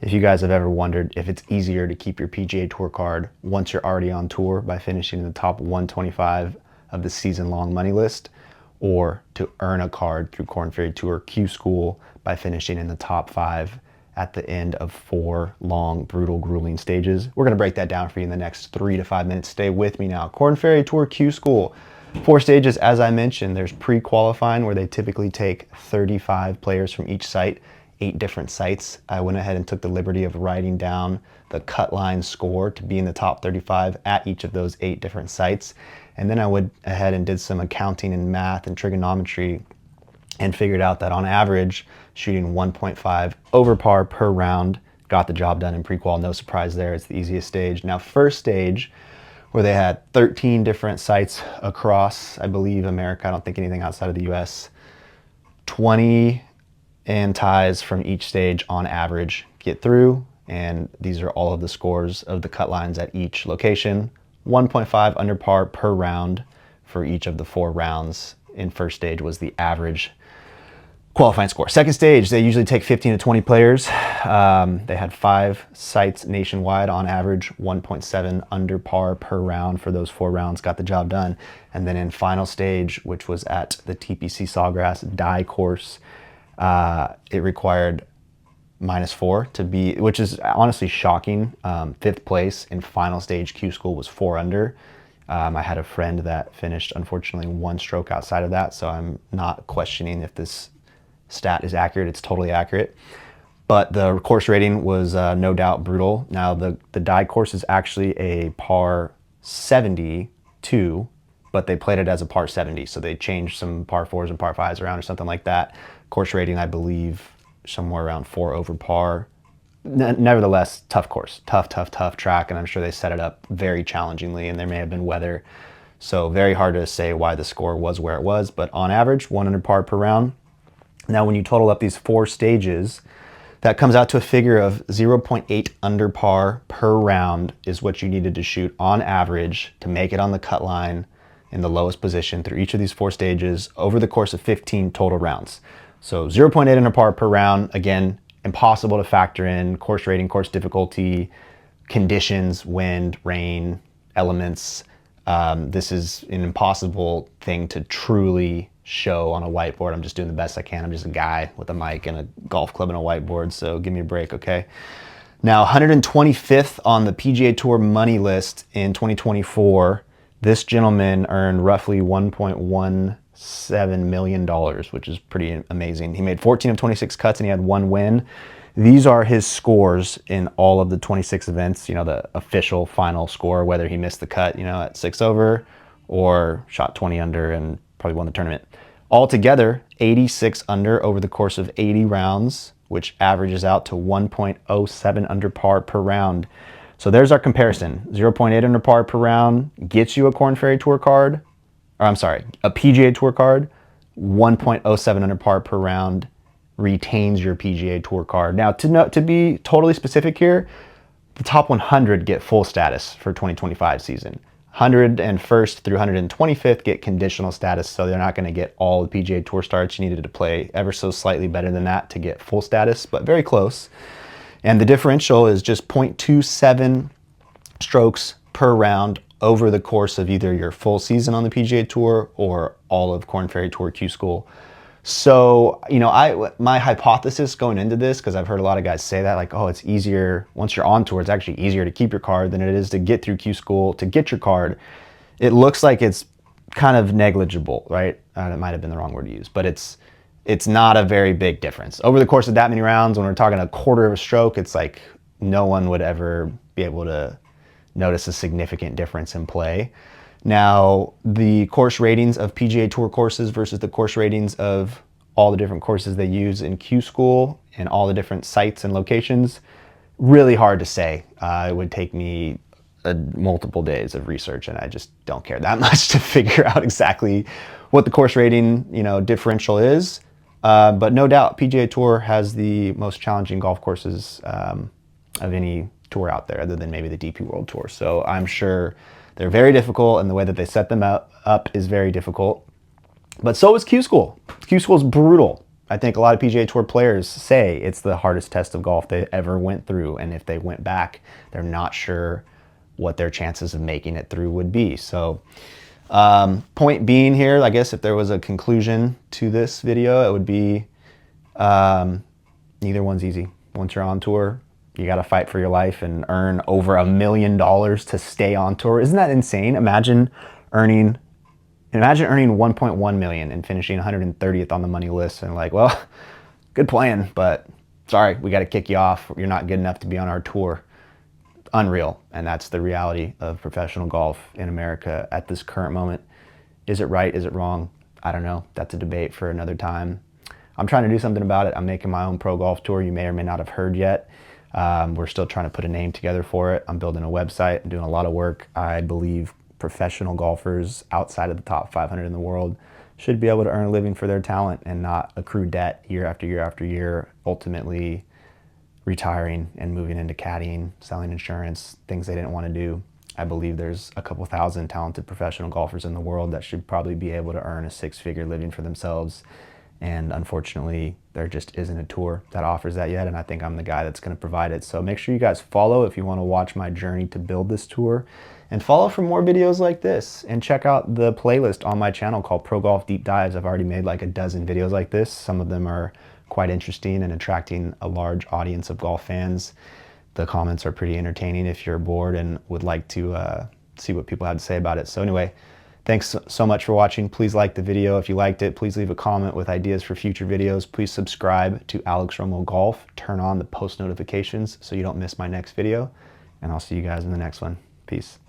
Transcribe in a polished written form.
If you guys have ever wondered if it's easier to keep your PGA Tour card once you're already on tour by finishing in the top 125 of the season-long money list, or to earn a card through Korn Ferry Tour Q School by finishing in the top 5 at the end of 4 long, brutal, grueling stages. We're going to break that down for you in the next 3 to 5 minutes. Stay with me now. Korn Ferry Tour Q School. 4 stages, as I mentioned. There's pre-qualifying, where they typically take 35 players from each site, 8 different sites. I went ahead and took the liberty of writing down the cut line score to be in the top 35 at each of those 8 different sites. And then I went ahead and did some accounting and math and trigonometry and figured out that on average, shooting 1.5 over par per round got the job done in pre-qual. No surprise there. It's the easiest stage. Now, first stage, where they had 13 different sites across, I believe, America. I don't think anything outside of the US. 20 and ties from each stage on average get through. And these are all of the scores of the cut lines at each location. 1.5 under par per round for each of the 4 rounds in first stage was the average qualifying score. Second stage, they usually take 15 to 20 players. They had 5 sites nationwide. On average, 1.7 under par per round for those 4 rounds got the job done. And then in final stage, which was at the TPC Sawgrass Die course, it required -4 to be, which is honestly shocking. 5th place in final stage Q School was 4 under. I had a friend that finished, unfortunately, 1 stroke outside of that, so I'm not questioning if this stat is accurate. It's totally accurate. But the course rating was no doubt brutal. Now, the Die course is actually a par 72, but they played it as a par 70, so they changed some par 4s and par 5s around or something like that. Course rating, I believe, somewhere around 4 over par. Nevertheless, tough course, tough track, and I'm sure they set it up very challengingly, and there may have been weather, so very hard to say why the score was where it was, but on average, 1 under par per round. Now, when you total up these 4 stages, that comes out to a figure of 0.8 under par per round is what you needed to shoot on average to make it on the cut line in the lowest position through each of these 4 stages over the course of 15 total rounds. So 0.8 under par per round, again, impossible to factor in course rating, course difficulty, conditions, wind, rain, elements. This is an impossible thing to truly show on a whiteboard. I'm just doing the best I can. I'm just a guy with a mic and a golf club and a whiteboard, so give me a break, okay? Now, 125th on the PGA Tour money list in 2024, this gentleman earned roughly $1.17 million, which is pretty amazing. He made 14 of 26 cuts and he had 1 win. These are his scores in all of the 26 events, you know, the official final score, whether he missed the cut, you know, at 6 over or shot 20 under and probably won the tournament. Altogether, 86 under over the course of 80 rounds, which averages out to 1.07 under par per round. So there's our comparison. 0.8 under par per round gets you a Korn Ferry Tour card, or I'm sorry, a PGA Tour card. 1.07 under par per round retains your PGA Tour card. Now, to be totally specific here, the top 100 get full status for 2025 season. 101st through 125th get conditional status, so they're not going to get all the PGA Tour starts. You needed to play ever so slightly better than that to get full status, but very close. And the differential is just 0.27 strokes per round over the course of either your full season on the PGA Tour or all of Korn Ferry Tour Q School. So, you know, my hypothesis going into this, because I've heard a lot of guys say that, like, oh, it's easier, once you're on tour, it's actually easier to keep your card than it is to get through Q School to get your card. It looks like it's kind of negligible, right? That might have been the wrong word to use, but it's not a very big difference. Over the course of that many rounds, when we're talking a quarter of a stroke, it's like no one would ever be able to notice a significant difference in play. Now, the course ratings of PGA Tour courses versus the course ratings of all the different courses they use in Q School and all the different sites and locations, really hard to say. It would take me multiple days of research, and I just don't care that much to figure out exactly what the course rating, you know, differential is. But no doubt, PGA Tour has the most challenging golf courses of any tour out there, other than maybe the DP World Tour. So I'm sure they're very difficult, and the way that they set them up is very difficult. But so is Q School. Q School is brutal. I think a lot of PGA Tour players say it's the hardest test of golf they ever went through, and if they went back, they're not sure what their chances of making it through would be. So point being here, I guess if there was a conclusion to this video, it would be neither one's easy. Once you're on tour, you got to fight for your life and earn over $1 million to stay on tour. Isn't that insane? Imagine earning 1.1 million and finishing 130th on the money list and like, well, good playing, but sorry, we got to kick you off. You're not good enough to be on our tour. Unreal. And that's the reality of professional golf in America at this current moment. Is it right? Is it wrong? I don't know. That's a debate for another time. I'm trying to do something about it. I'm making my own pro golf tour. You may or may not have heard yet. We're still trying to put a name together for it. I'm building a website. I'm doing a lot of work. I believe professional golfers outside of the top 500 in the world should be able to earn a living for their talent and not accrue debt year after year after year, ultimately retiring and moving into caddying, selling insurance, things they didn't want to do. I believe there's a couple thousand talented professional golfers in the world that should probably be able to earn a six-figure living for themselves. And unfortunately, there just isn't a tour that offers that yet, and I think I'm the guy that's going to provide it. So make sure you guys follow if you want to watch my journey to build this tour, and follow for more videos like this, and check out the playlist on my channel called Pro Golf Deep Dives. I've already made like a dozen videos like this. Some of them are quite interesting and attracting a large audience of golf fans. The comments are pretty entertaining if you're bored and would like to see what people have to say about it. So anyway, thanks so much for watching. Please like the video. If you liked it, please leave a comment with ideas for future videos. Please subscribe to Alex Romo Golf. Turn on the post notifications so you don't miss my next video. And I'll see you guys in the next one. Peace.